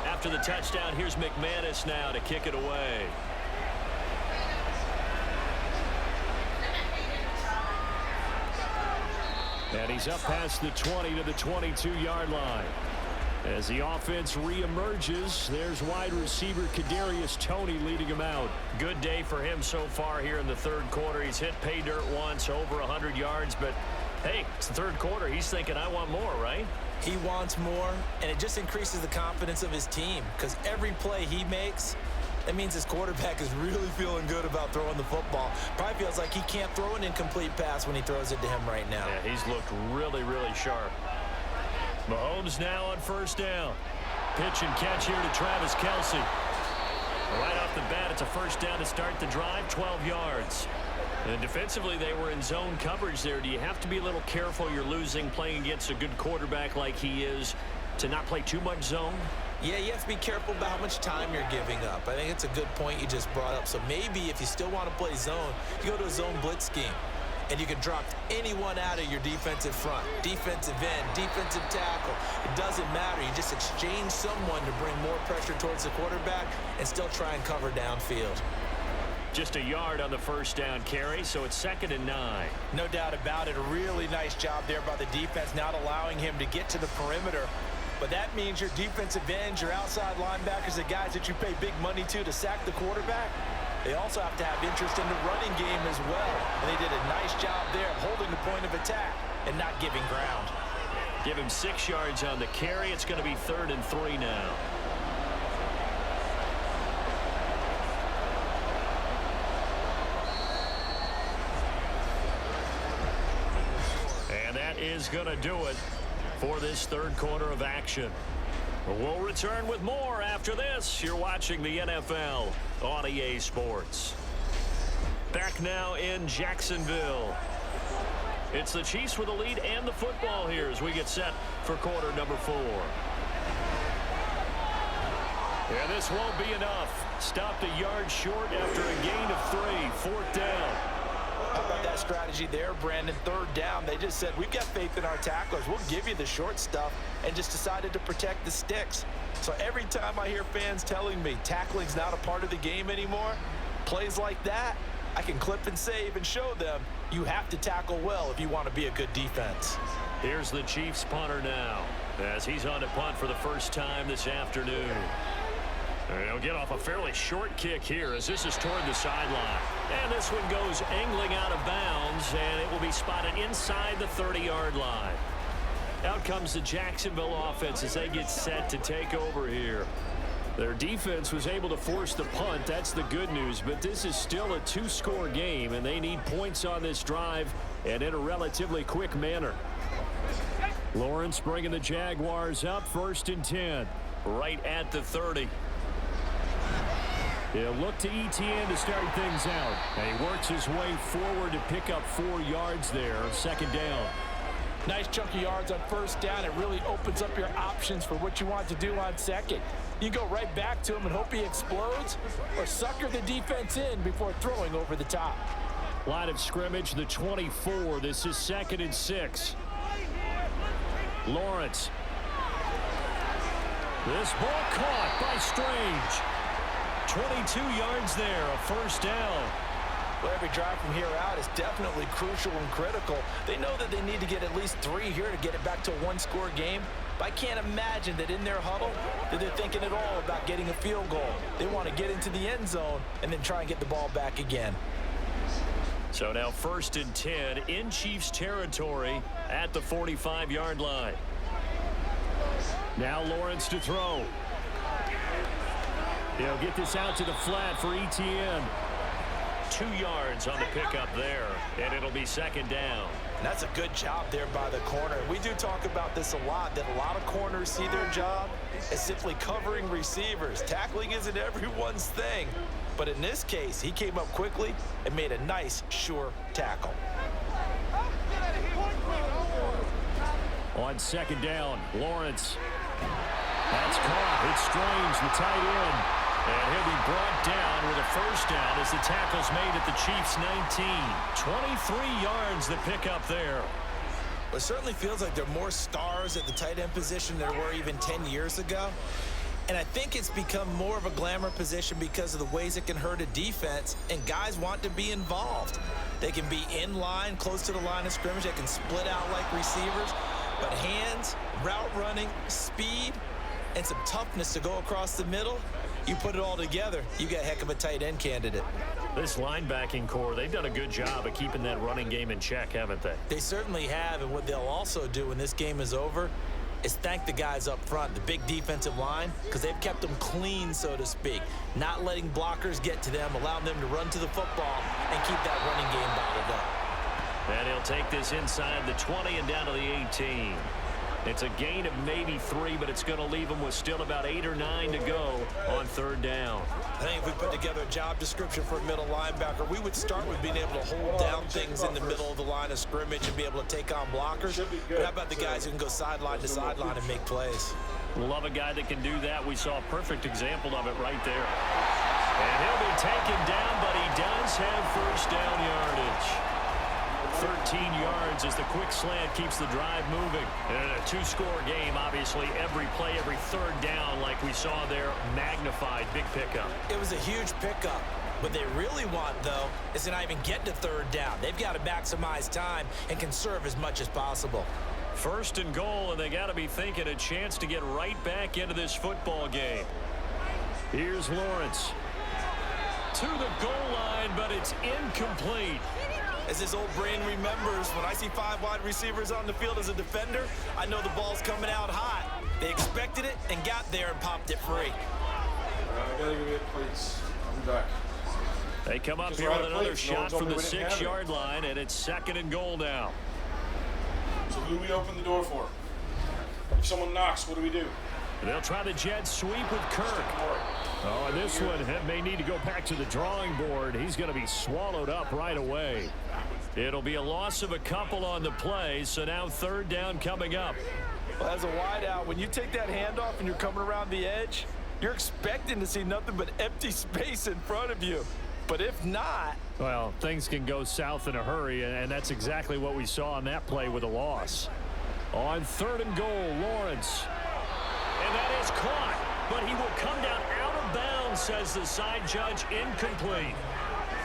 After the touchdown, here's McManus now to kick it away. And he's up past the 20 to the 22-yard line. As the offense reemerges, there's wide receiver Kadarius Toney leading him out. Good day for him so far here in the 3rd quarter. He's hit pay dirt once, over 100 yards, but hey, it's the 3rd quarter. He's thinking, I want more, right? He wants more, and it just increases the confidence of his team because every play he makes, that means his quarterback is really feeling good about throwing the football. Probably feels like he can't throw an incomplete pass when he throws it to him right now. Yeah, he's looked really, really sharp. Mahomes now on 1st down. Pitch and catch here to Travis Kelce. Right off the bat, it's a 1st down to start the drive, 12 yards. And defensively, they were in zone coverage there. Do you have to be a little careful? You're losing, playing against a good quarterback like he is, to not play too much zone? Yeah, you have to be careful about how much time you're giving up. I think it's a good point you just brought up. So maybe if you still want to play zone, you go to a zone blitz scheme. and you can drop anyone out of your defensive front. Defensive end, defensive tackle. It doesn't matter. You just exchange someone to bring more pressure towards the quarterback and still try and cover downfield. Just a yard on the first down carry, so it's 2nd and 9. No doubt about it. A really nice job there by the defense, not allowing him to get to the perimeter. But that means your defensive ends, your outside linebackers, the guys that you pay big money to sack the quarterback, they also have to have interest in the running game as well. And they did a nice job there of holding the point of attack and not giving ground. Give him 6 yards on the carry. It's going to be 3rd and 3 now. And that is going to do it for this third quarter of action. We'll return with more after this. You're watching the NFL on EA Sports. Back now in Jacksonville. It's the Chiefs with the lead and the football here as we get set for quarter number 4. And this won't be enough. Stopped a yard short after a gain of 3. 4th down. How about that strategy there, Brandon? 3rd down. They just said, we've got faith in our tacklers. We'll give you the short stuff, and just decided to protect the sticks. So every time I hear fans telling me tackling's not a part of the game anymore, plays like that, I can clip and save and show them you have to tackle well if you want to be a good defense. Here's the Chiefs punter now as he's on to punt for the first time this afternoon. He'll get off a fairly short kick here as this is toward the sideline. And this one goes angling out of bounds, and it will be spotted inside the 30-yard line. Out comes the Jacksonville offense as they get set to take over here. Their defense was able to force the punt. That's the good news, but this is still a 2-score game, and they need points on this drive and in a relatively quick manner. Lawrence bringing the Jaguars up, 1st and 10. Right at the 30. He'll look to ETN to start things out. And he works his way forward to pick up 4 yards there. 2nd down. Nice chunky yards on 1st down. It really opens up your options for what you want to do on 2nd. You go right back to him and hope he explodes, or sucker the defense in before throwing over the top. Line of scrimmage, the 24. This is 2nd and 6. Lawrence. This ball caught by Strange. 22 yards there, a 1st down. Well, every drive from here out is definitely crucial and critical. They know that they need to get at least 3 here to get it back to a 1-score game. But I can't imagine that in their huddle that they're thinking at all about getting a field goal. They want to get into the end zone and then try and get the ball back again. So now 1st and 10 in Chiefs territory at the 45-yard line. Now Lawrence to throw. He'll get this out to the flat for ETN. 2 yards on the pickup there, and it'll be 2nd down. And that's a good job there by the corner. We do talk about this a lot, that a lot of corners see their job as simply covering receivers. Tackling isn't everyone's thing. But in this case, he came up quickly and made a nice, sure tackle. On 2nd down, Lawrence. That's caught. It's Strange, the tight end. And he'll be brought down with a 1st down as the tackle's made at the Chiefs' 19. 23 yards the pickup there. Well, it certainly feels like there are more stars at the tight end position than there were even 10 years ago. And I think it's become more of a glamour position because of the ways it can hurt a defense, and guys want to be involved. They can be in line, close to the line of scrimmage. They can split out like receivers. But hands, route running, speed, and some toughness to go across the middle, you put it all together, you got a heck of a tight end candidate. This linebacking core, they've done a good job of keeping that running game in check, haven't they? They certainly have, and what they'll also do when this game is over is thank the guys up front, the big defensive line, because they've kept them clean, so to speak, not letting blockers get to them, allowing them to run to the football and keep that running game bottled up. And he'll take this inside the 20 and down to the 18. It's a gain of maybe 3, but it's going to leave them with still about 8 or 9 to go on 3rd down. I think if we put together a job description for a middle linebacker, we would start with being able to hold down things in the middle of the line of scrimmage and be able to take on blockers. But how about the guys who can go sideline to sideline and make plays? Love a guy that can do that. We saw a perfect example of it right there. And he'll be taken down, but he does have 1st down yardage. 13 yards as the quick slant keeps the drive moving. And in a two-score game, obviously, every play, every third down, like we saw there, magnified. Big pickup. It was a huge pickup. What they really want, though, is to not even get to third down. They've got to maximize time and conserve as much as possible. First and goal, and they got to be thinking a chance to get right back into this football game. Here's Lawrence. To the goal line, but it's incomplete. As his old brain remembers, when I see 5 wide receivers on the field as a defender, I know the ball's coming out hot. They expected it and got there and popped it free. I gotta give it plates. I'm back. They come up here with another shot from the 6-yard line, and it's second and goal now. So who do we open the door for? If someone knocks, what do we do? They'll try the jet sweep with Kirk. Oh, and this one may need to go back to the drawing board. He's going to be swallowed up right away. It'll be a loss of a couple on the play, so now third down coming up. Well, as a wideout, when you take that handoff and you're coming around the edge, you're expecting to see nothing but empty space in front of you. But if not... Well, things can go south in a hurry, and that's exactly what we saw on that play with a loss. On third and goal, Lawrence. And that is caught, but he will come down out of bounds, says the side judge. Incomplete.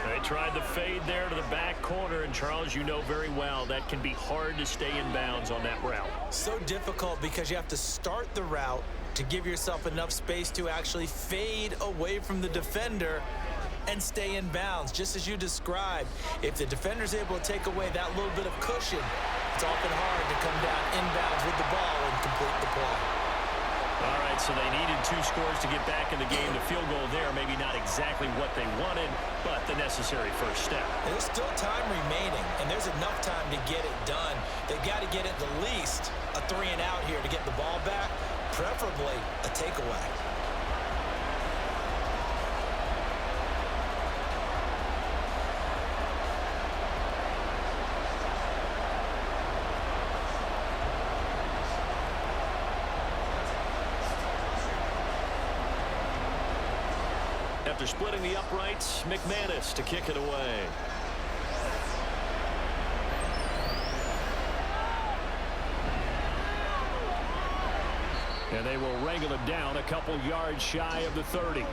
They tried the fade there to the back corner, and Charles, you know very well that can be hard to stay in bounds on that route. So difficult because you have to start the route to give yourself enough space to actually fade away from the defender and stay in bounds, just as you described. If the defender's able to take away that little bit of cushion, it's often hard to come down inbounds with the ball and complete the play. All right, so they needed 2 scores to get back in the game. The field goal there, maybe not exactly what they wanted, but the necessary first step. And there's still time remaining, and there's enough time to get it done. They've got to get at the least a 3-and-out here to get the ball back, preferably a takeaway. After splitting the uprights, McManus to kick it away. And they will wrangle it down a couple yards shy of the 30.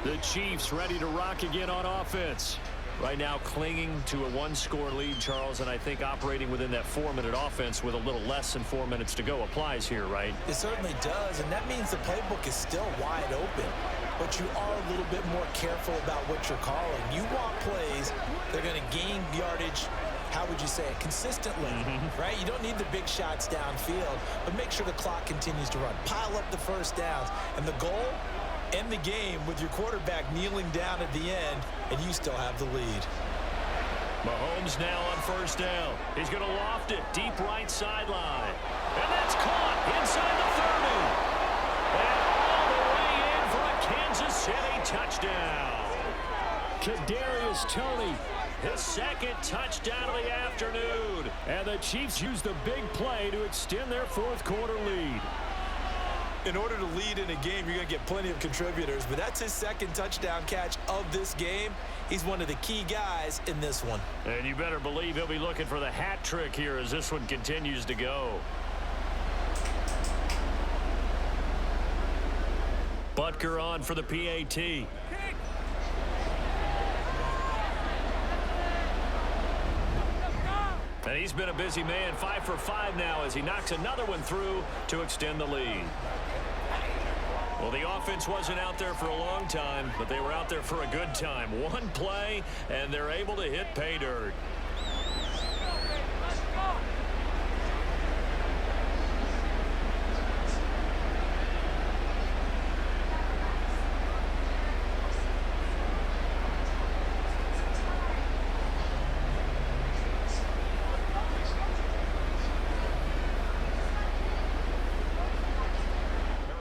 The Chiefs ready to rock again on offense. Right now clinging to a 1-score lead, Charles, and I think operating within that 4-minute offense with a little less than 4 minutes to go applies here, right? It certainly does, and that means the playbook is still wide open. But you are a little bit more careful about what you're calling. You want plays that are going to gain yardage, how would you say it, consistently, right? You don't need the big shots downfield, but make sure the clock continues to run. Pile up the first downs, and the goal, end the game with your quarterback kneeling down at the end, and you still have the lead. Mahomes now on first down. He's going to loft it deep right sideline. And that's caught inside the 30. And all the way in for a Kansas City touchdown. Kadarius Toney, his second touchdown of the afternoon. And the Chiefs use the big play to extend their fourth-quarter lead. In order to lead in a game, you're going to get plenty of contributors, but that's his second touchdown catch of this game. He's one of the key guys in this one. And you better believe he'll be looking for the hat trick here as this one continues to go. Butker on for the PAT. And he's been a busy man, 5 for 5 now as he knocks another one through to extend the lead. Well, the offense wasn't out there for a long time, but they were out there for a good time. One play, and they're able to hit pay dirt.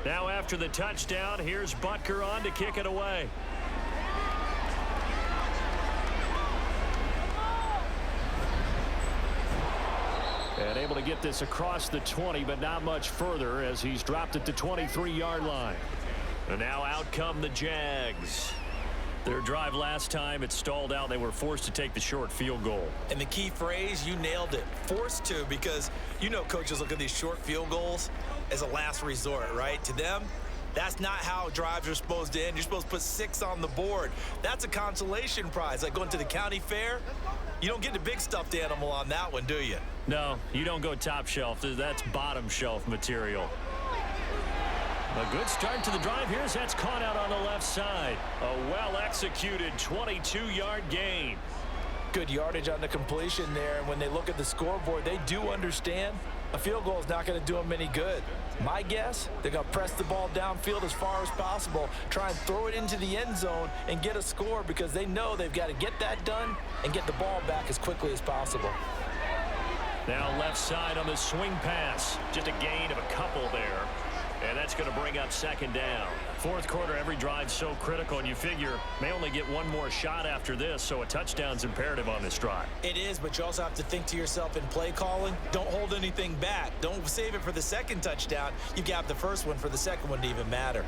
Now after the touchdown, here's Butker on to kick it away. And able to get this across the 20, but not much further as he's dropped it to 23-yard line. And now out come the Jags. Their drive last time, it stalled out. They were forced to take the short field goal. And the key phrase, you nailed it, forced to, because you know coaches look at these short field goals as a last resort, right? To them, that's not how drives are supposed to end. You're supposed to put 6 on the board. That's a consolation prize, like going to the county fair. You don't get the big stuffed animal on that one, do you? No, you don't go top shelf. That's bottom shelf material. A good start to the drive here as that's caught out on the left side. A well-executed 22-yard gain. Good yardage on the completion there, and when they look at the scoreboard, they do understand a field goal is not going to do them any good. My guess, they're going to press the ball downfield as far as possible, try and throw it into the end zone and get a score because they know they've got to get that done and get the ball back as quickly as possible. Now left side on the swing pass. Just a gain of a couple there. And that's going to bring up second down. Fourth quarter, every drive's so critical, and you figure may only get one more shot after this, so a touchdown's imperative on this drive. It is, but you also have to think to yourself in play calling, don't hold anything back. Don't save it for the second touchdown. You got the first one for the second one to even matter.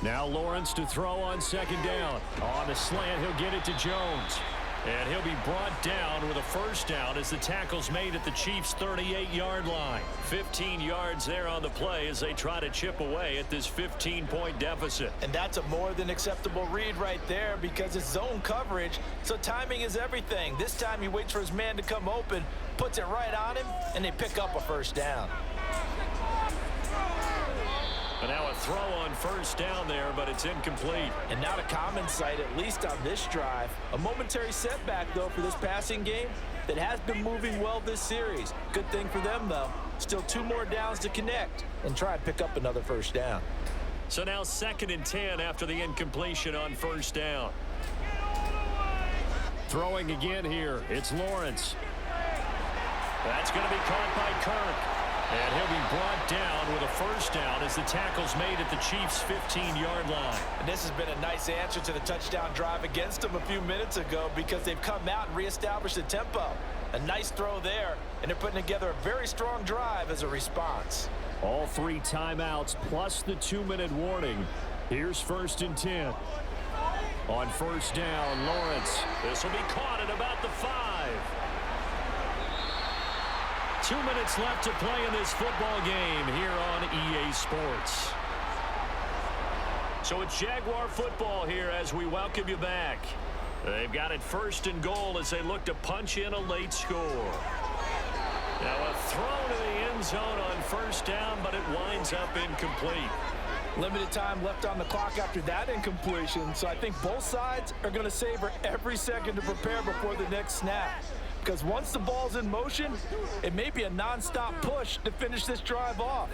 Now Lawrence to throw on second down. On the slant, he'll get it to Jones. And he'll be brought down with a first down as the tackle's made at the Chiefs' 38-yard line. 15 yards there on the play as they try to chip away at this 15-point deficit. And that's a more than acceptable read right there because it's zone coverage, so timing is everything. This time he waits for his man to come open, puts it right on him, and they pick up a first down. And now a throw on first down there, but it's incomplete. And not a common sight, at least on this drive. A momentary setback, though, for this passing game that has been moving well this series. Good thing for them, though. Still 2 more downs to connect and try and pick up another first down. So now 2nd and 10 after the incompletion on first down. Throwing again here, it's Lawrence. That's going to be caught by Kirk. And he'll be brought down with a first down as the tackle's made at the Chiefs' 15-yard line. And this has been a nice answer to the touchdown drive against them a few minutes ago because they've come out and reestablished the tempo. A nice throw there, and they're putting together a very strong drive as a response. All 3 timeouts plus the 2-minute warning. Here's 1st and 10. On first down, Lawrence. This will be caught at about the 5. 2 minutes left to play in this football game here on EA Sports. So it's Jaguar football here as we welcome you back. They've got it 1st and goal as they look to punch in a late score. Now a throw to the end zone on first down, but it winds up incomplete. Limited time left on the clock after that incompletion, so I think both sides are going to savor every second to prepare before the next snap. Because once the ball's in motion, it may be a non-stop push to finish this drive off.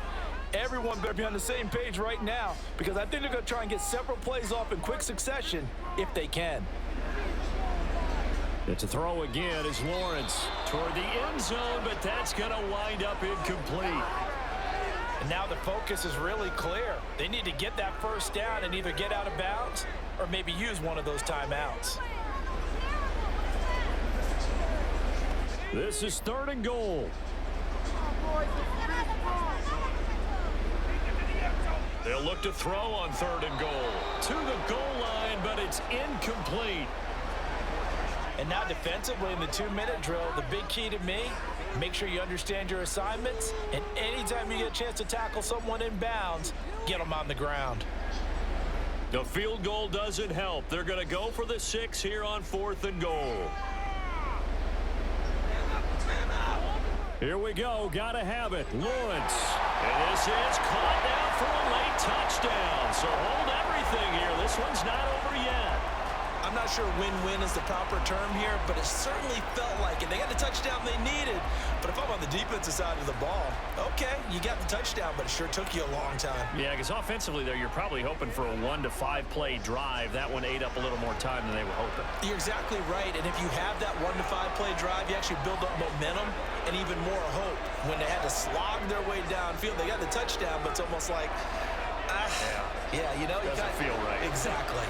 Everyone better be on the same page right now because I think they're going to try and get several plays off in quick succession if they can. It's a throw again as Lawrence toward the end zone, but that's going to wind up incomplete. And now the focus is really clear. They need to get that first down and either get out of bounds or maybe use one of those timeouts. This is 3rd and goal. They'll look to throw on 3rd and goal. To the goal line, but it's incomplete. And now defensively in the 2-minute drill, the big key to me, make sure you understand your assignments, and anytime you get a chance to tackle someone in bounds, get them on the ground. The field goal doesn't help. They're going to go for the 6 here on 4th and goal. Here we go. Gotta have it. Lawrence. And this is caught now for a late touchdown. So hold everything here. This one's not over yet. I'm not sure win-win is the proper term here, but it certainly felt like it. They got the touchdown they needed, but if I'm on the defensive side of the ball, okay, you got the touchdown, but it sure took you a long time. Yeah, because offensively there, you're probably hoping for a 1 to 5 play drive. That one ate up a little more time than they were hoping. You're exactly right, and if you have that 1 to 5 play drive, you actually build up momentum and even more hope. When they had to slog their way downfield, they got the touchdown, but it's almost like, yeah, you know, doesn't feel right. Exactly.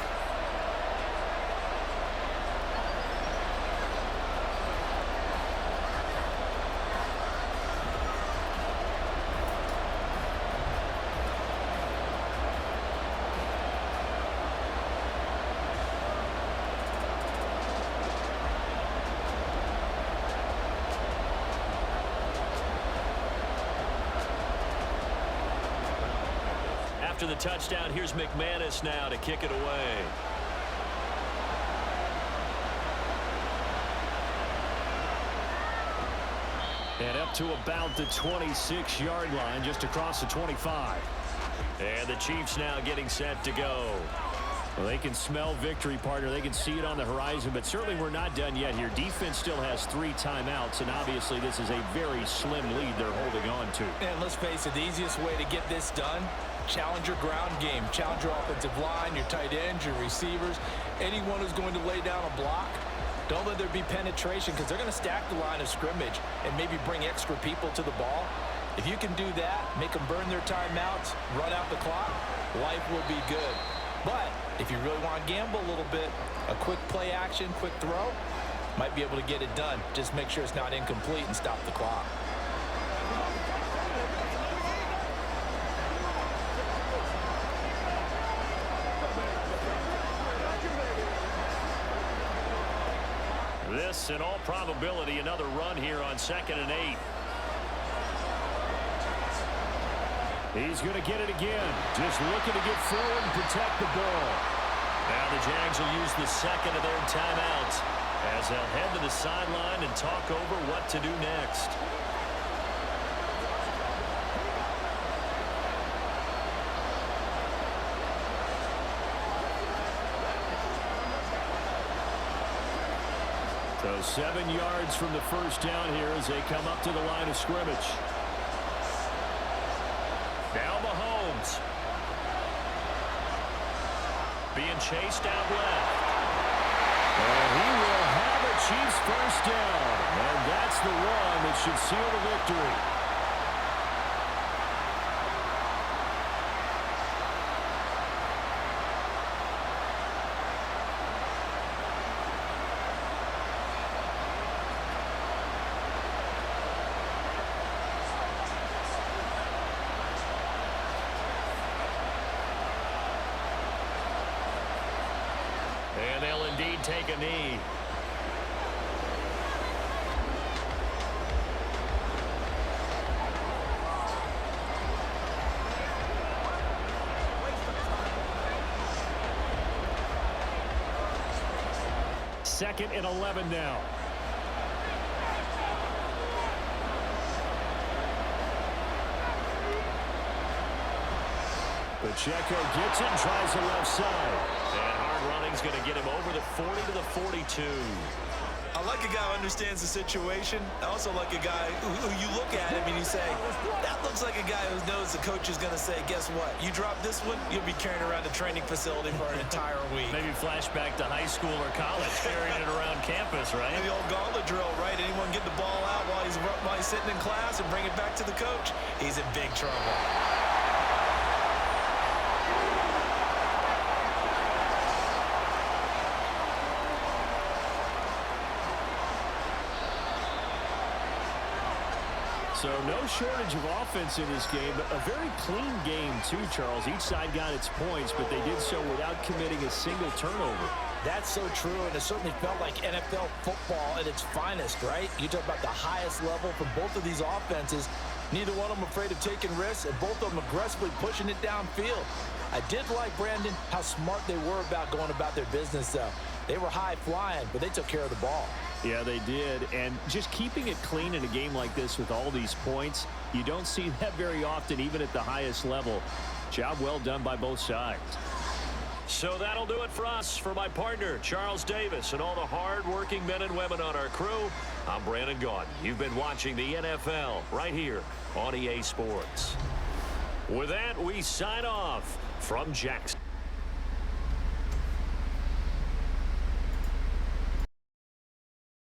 After the touchdown, here's McManus now to kick it away. And up to about the 26-yard line, just across the 25. And the Chiefs now getting set to go. Well, they can smell victory, partner. They can see it on the horizon, but certainly we're not done yet here. Defense still has 3 timeouts, and obviously this is a very slim lead they're holding on to. And let's face it, the easiest way to get this done, challenge your ground game. Challenge your offensive line, your tight ends, your receivers, anyone who's going to lay down a block. Don't let there be penetration because they're going to stack the line of scrimmage and maybe bring extra people to the ball. If you can do that, make them burn their timeouts, run out the clock, life will be good. But if you really want to gamble a little bit, a quick play action, quick throw, might be able to get it done. Just make sure it's not incomplete and stop the clock. This, in all probability, another run here on 2nd and 8. He's going to get it again. Just looking to get forward and protect the ball. Now the Jags will use the second of their timeouts as they'll head to the sideline and talk over what to do next. So 7 yards from the first down here as they come up to the line of scrimmage. Now Mahomes. Being chased out left. And he will have a Chiefs first down. And that's the one that should seal the victory. And they'll indeed take a knee. Second and 11 now. Pacheco gets it and tries the left side. And hard running's going to get him over the 40 to the 42. I like a guy who understands the situation. I also like a guy who you look at him and you say, that looks like a guy who knows the coach is going to say, guess what? You drop this one, you'll be carrying around the training facility for an entire week. Maybe flashback to high school or college, carrying it around campus, right? The old gauntlet drill, right? Anyone get the ball out while he's sitting in class and bring it back to the coach? He's in big trouble. So no shortage of offense in this game, but a very clean game too, Charles. Each side got its points, but they did so without committing a single turnover. That's so true, and it certainly felt like NFL football at its finest, right? You talk about the highest level from both of these offenses. Neither one of them afraid of taking risks, and both of them aggressively pushing it downfield. I did like, Brandon, how smart they were about going about their business, though. They were high-flying, but they took care of the ball. Yeah, they did. And just keeping it clean in a game like this with all these points, you don't see that very often, even at the highest level. Job well done by both sides. So that'll do it for us. For my partner, Charles Davis, and all the hard-working men and women on our crew, I'm Brandon Gaudin. You've been watching the NFL right here on EA Sports. With that, we sign off from Jackson.